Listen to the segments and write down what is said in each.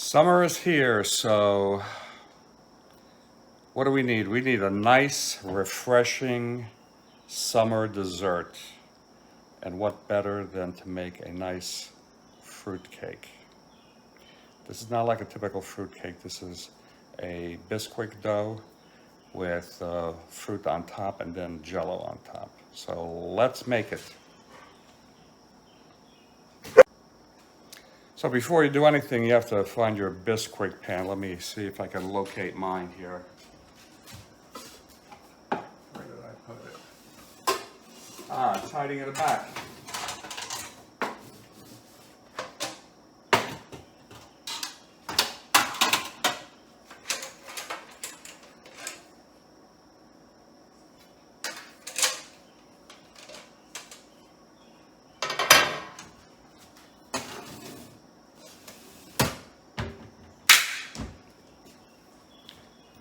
Summer is here, so what do we need? We need a nice, refreshing summer dessert. And what better than to make a nice fruit cake? This is not like a typical fruit cake. This is a Bisquick dough with fruit on top and then Jello on top. So let's make it. So before you do anything, you have to find your Bisquick pan. Let me see if I can locate mine here. Where did I put it? Ah, it's hiding in the back.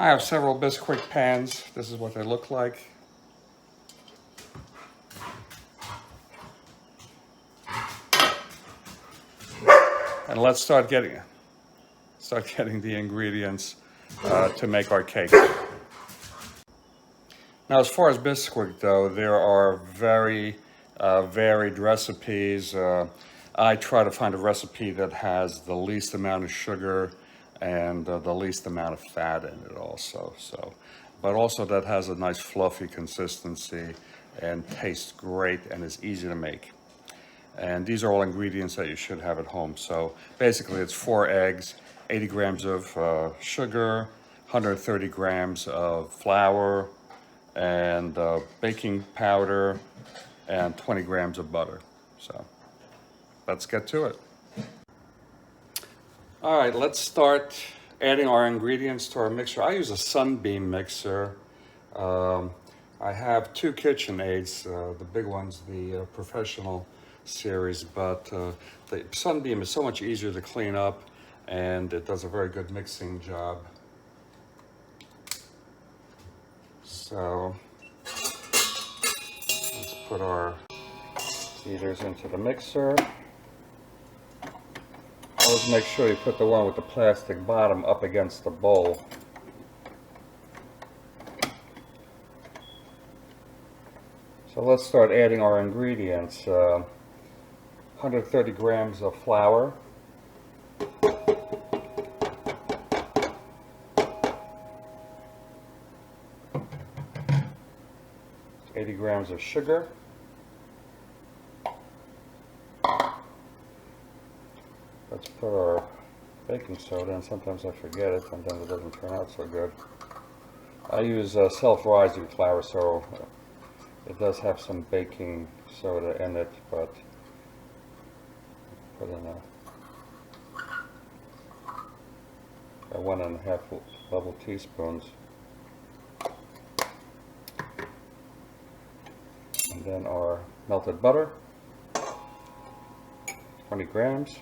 I have several Bisquick pans. This is what they look like. And let's start getting the ingredients to make our cake. Now, as far as Bisquick dough, there are very varied recipes. I try to find a recipe that has the least amount of sugar and the least amount of fat in it also. But also that has a nice fluffy consistency and tastes great and is easy to make. And these are all ingredients that you should have at home. So basically it's 4 eggs, 80 grams of sugar, 130 grams of flour, and baking powder, and 20 grams of butter. So let's get to it. All right, let's start adding our ingredients to our mixer. I use a Sunbeam mixer. I have 2 KitchenAids, the big ones, the professional series, but the Sunbeam is so much easier to clean up and it does a very good mixing job. So let's put our heaters into the mixer. Always make sure you put the one with the plastic bottom up against the bowl. So let's start adding our ingredients. 130 grams of flour. 80 grams of sugar. Let's put our baking soda in. Sometimes I forget it, sometimes it doesn't turn out so good. I use self-rising flour, so it does have some baking soda in it, but put in a 1.5 level teaspoons. And then our melted butter, 20 grams.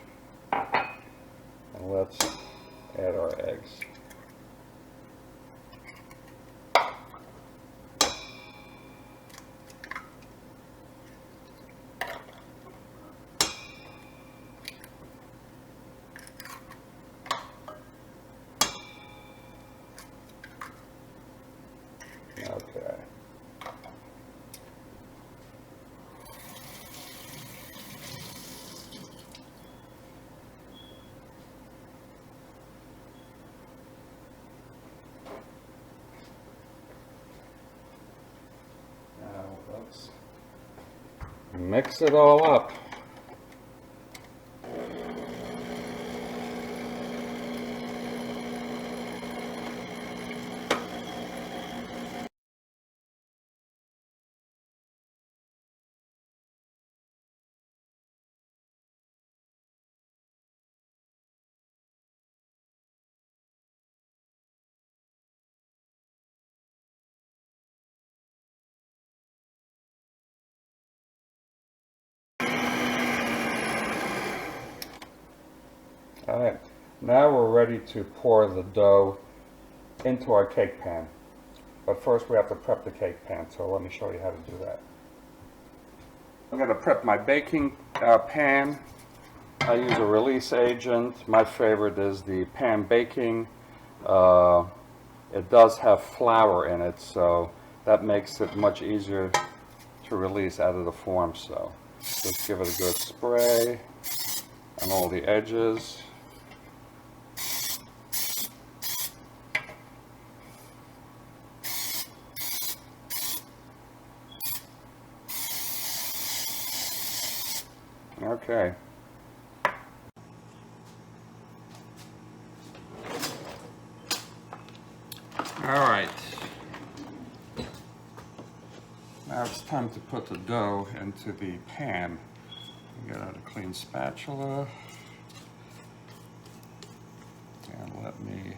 And let's add our eggs. Okay. Let's mix it all up. Alright, now we're ready to pour the dough into our cake pan. But first we have to prep the cake pan, so let me show you how to do that. I'm going to prep my baking pan. I use a release agent. My favorite is the pan baking. It does have flour in it, so that makes it much easier to release out of the form. So just give it a good spray on all the edges. Okay. All right. Now it's time to put the dough into the pan. Get out a clean spatula. And let me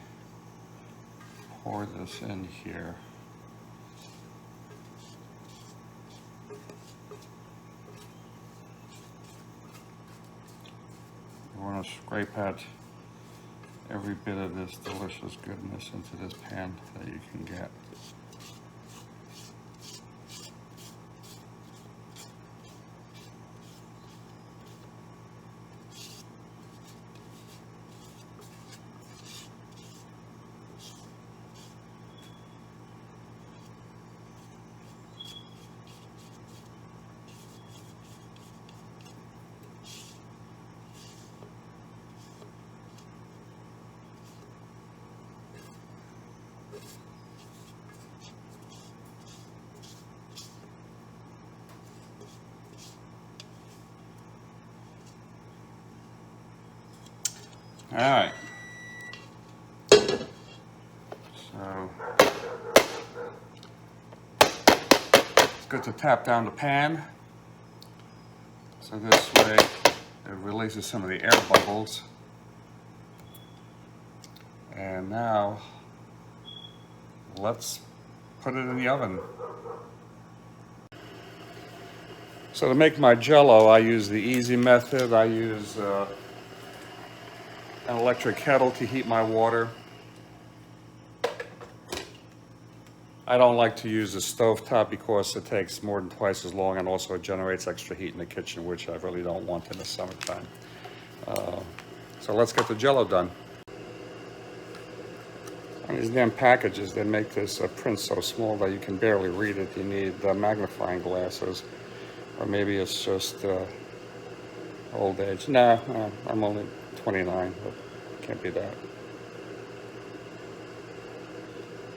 pour this in here. You want to scrape out every bit of this delicious goodness into this pan that you can get. All right, so it's good to tap down the pan, so this way it releases some of the air bubbles. And now let's put it in the oven. So to make my Jell-O, I use the easy method. I use an electric kettle to heat my water. I don't like to use the stovetop because it takes more than twice as long, and also it generates extra heat in the kitchen, which I really don't want in the summertime. So let's get the Jell-O done. On these damn packages, they make this print so small that you can barely read it. You need magnifying glasses, or maybe it's just old age. Nah, I'm only 29, but can't be that.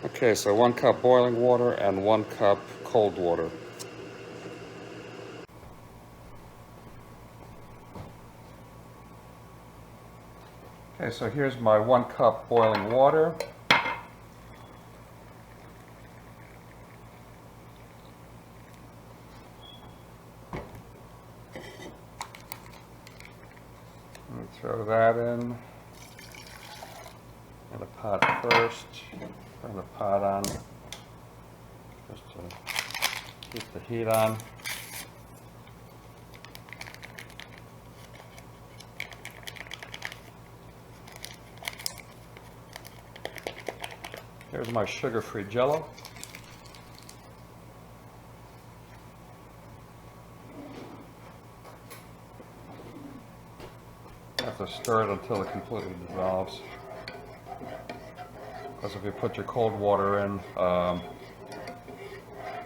Okay, so 1 cup boiling water and 1 cup cold water. Okay, so here's my 1 cup boiling water. Throw that in the pot first. Turn the pot on just to keep the heat on. Here's my sugar-free Jell-O. Have to stir it until it completely dissolves. Because if you put your cold water in,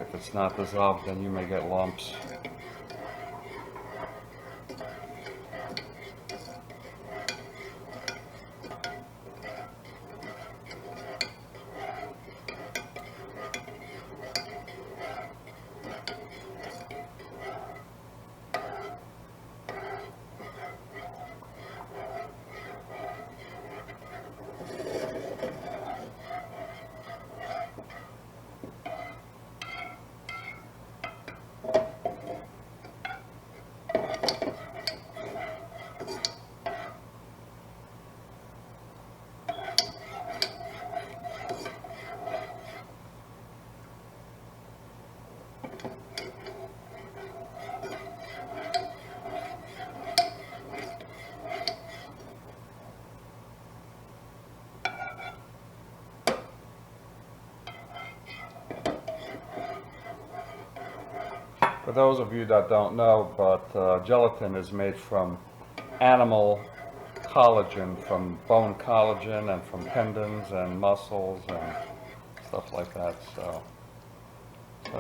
if it's not dissolved, then you may get lumps. For those of you that don't know, but gelatin is made from animal collagen, from bone collagen and from tendons and muscles and stuff like that. So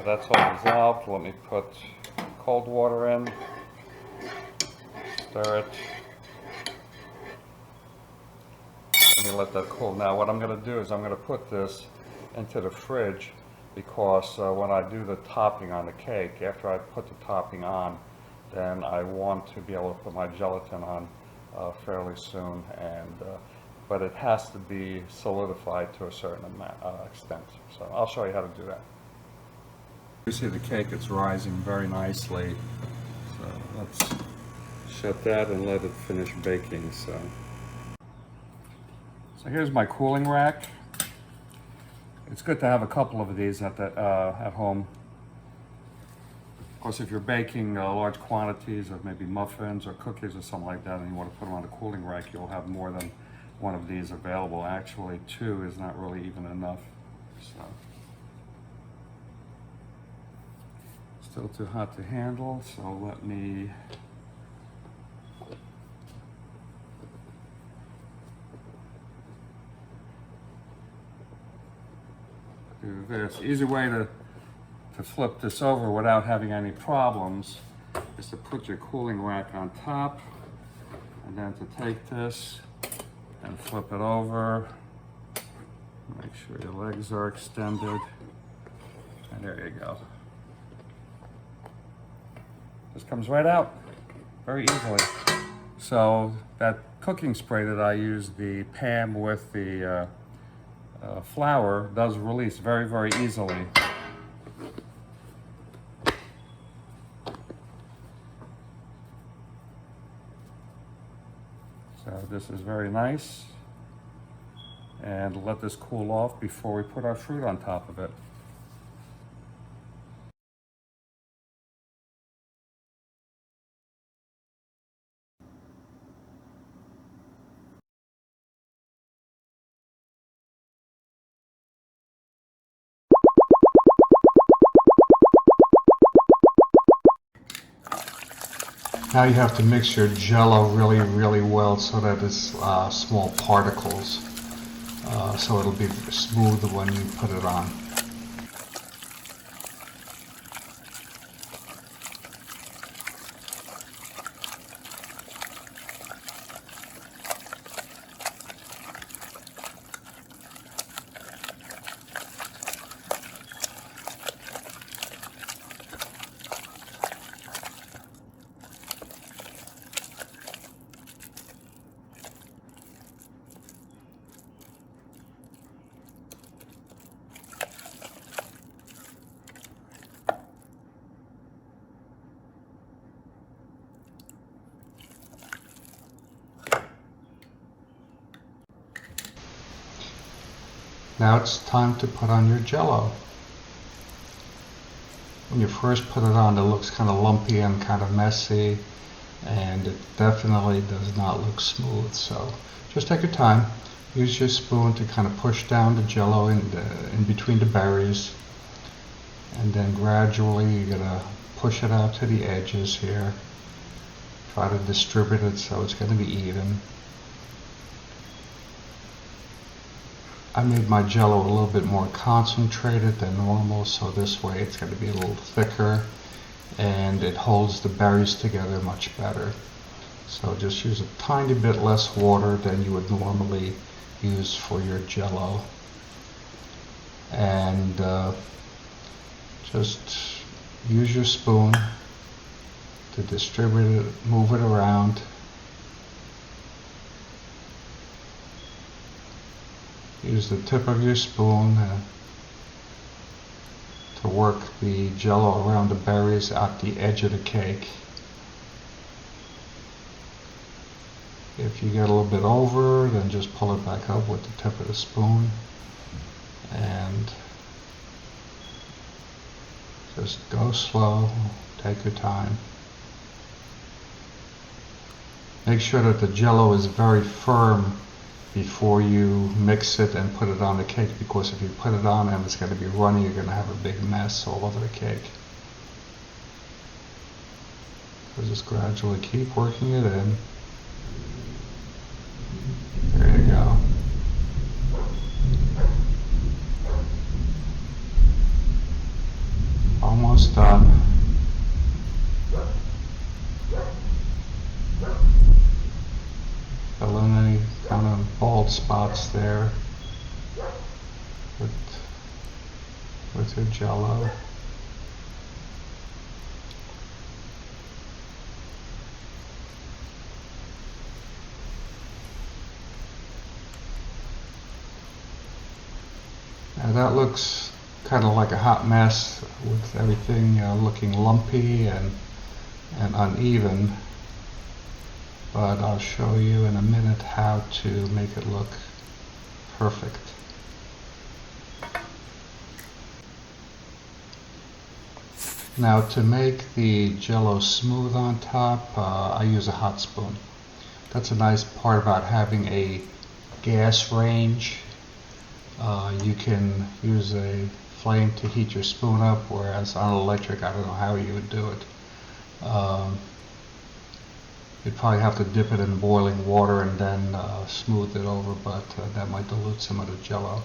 that's all dissolved. Let me put cold water in, stir it. Let me let that cool. Now what I'm going to do is I'm going to put this into the fridge, because when I do the topping on the cake, after I put the topping on, then I want to be able to put my gelatin on fairly soon, and but it has to be solidified to a certain extent. So I'll show you how to do that. You see the cake, it's rising very nicely. So let's shut that and let it finish baking. So here's my cooling rack. It's good to have a couple of these at home. Of course, if you're baking large quantities of maybe muffins or cookies or something like that, and you want to put them on a cooling rack, you'll have more than one of these available. Actually, 2 is not really even enough. So, still too hot to handle, so let me do this. Easy way to flip this over without having any problems is to put your cooling rack on top, and then to take this and flip it over. Make sure your legs are extended, and there you go. This comes right out very easily. So that cooking spray that I use, the PAM with the flour, does release very, very easily. So this is very nice. And let this cool off before we put our fruit on top of it. Now you have to mix your Jell-O really, really well so that it's small particles, so it'll be smooth when you put it on. Now it's time to put on your Jell-O. When you first put it on, it looks kind of lumpy and kind of messy, and it definitely does not look smooth. So just take your time. Use your spoon to kind of push down the Jell-O in between the berries, and then gradually you're gonna push it out to the edges here. Try to distribute it so it's going to be even. I made my Jell-O a little bit more concentrated than normal, so this way it's going to be a little thicker and it holds the berries together much better. So just use a tiny bit less water than you would normally use for your Jell-O, and just use your spoon to distribute it, move it around. Use the tip of your spoon to work the Jell-O around the berries at the edge of the cake. If you get a little bit over, then just pull it back up with the tip of the spoon and just go slow, take your time. Make sure that the Jell-O is very firm before you mix it and put it on the cake, because if you put it on and it's going to be runny, you're going to have a big mess all over the cake. So just gradually keep working it in. done. Fill in any kind of bald spots there with your Jello. Now that looks kind of like a hot mess with everything looking lumpy and uneven, but I'll show you in a minute how to make it look perfect. Now to make the Jello smooth on top, I use a hot spoon. That's a nice part about having a gas range. You can use a flame to heat your spoon up, whereas on electric, I don't know how you would do it. You'd probably have to dip it in boiling water and then smooth it over, but that might dilute some of the Jello.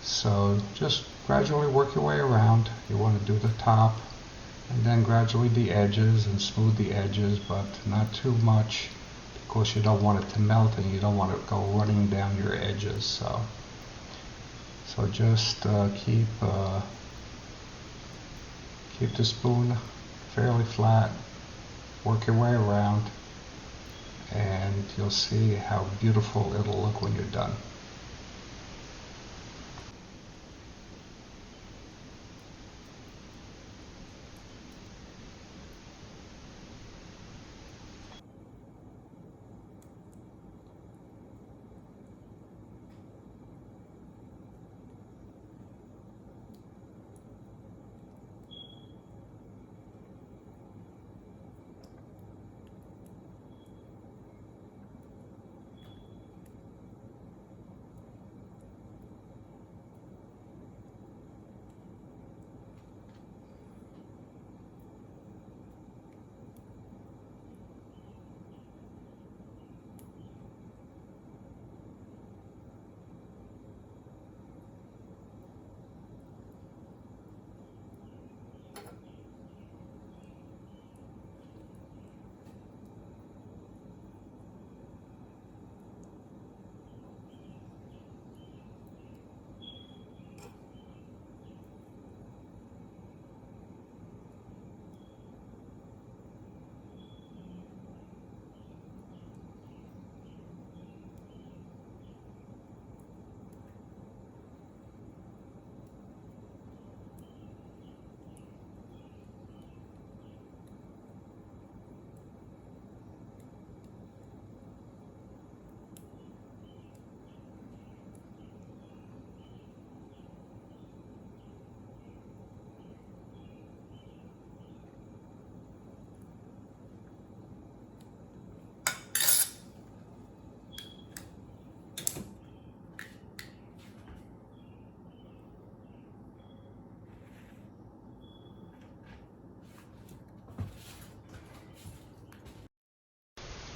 So just gradually work your way around. You want to do the top and then gradually the edges and smooth the edges, but not too much because you don't want it to melt and you don't want it to go running down your edges. So just keep the spoon fairly flat, work your way around, and you'll see how beautiful it'll look when you're done.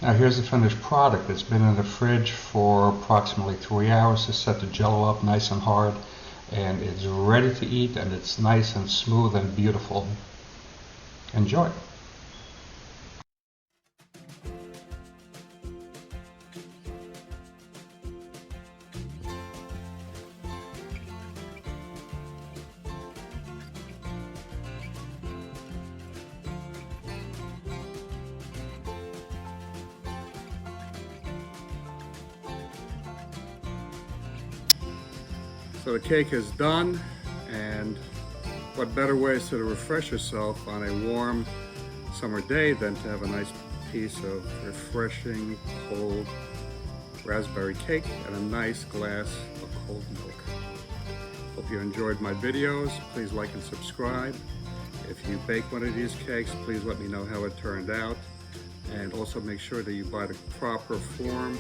Now here's the finished product. It's been in the fridge for approximately 3 hours to set the Jello up nice and hard, and it's ready to eat, and it's nice and smooth and beautiful. Enjoy. So the cake is done, and what better way to refresh yourself on a warm summer day than to have a nice piece of refreshing cold raspberry cake and a nice glass of cold milk. Hope you enjoyed my videos. Please like and subscribe. If you bake one of these cakes, please let me know how it turned out, and also make sure that you buy the proper form.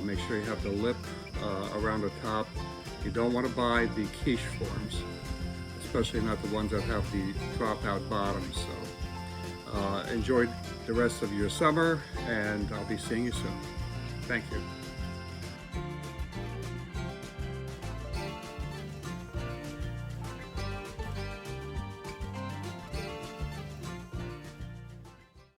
Make sure you have the lip around the top. You don't want to buy the quiche forms, especially not the ones that have the drop out bottoms. So enjoy the rest of your summer, and I'll be seeing you soon. Thank you.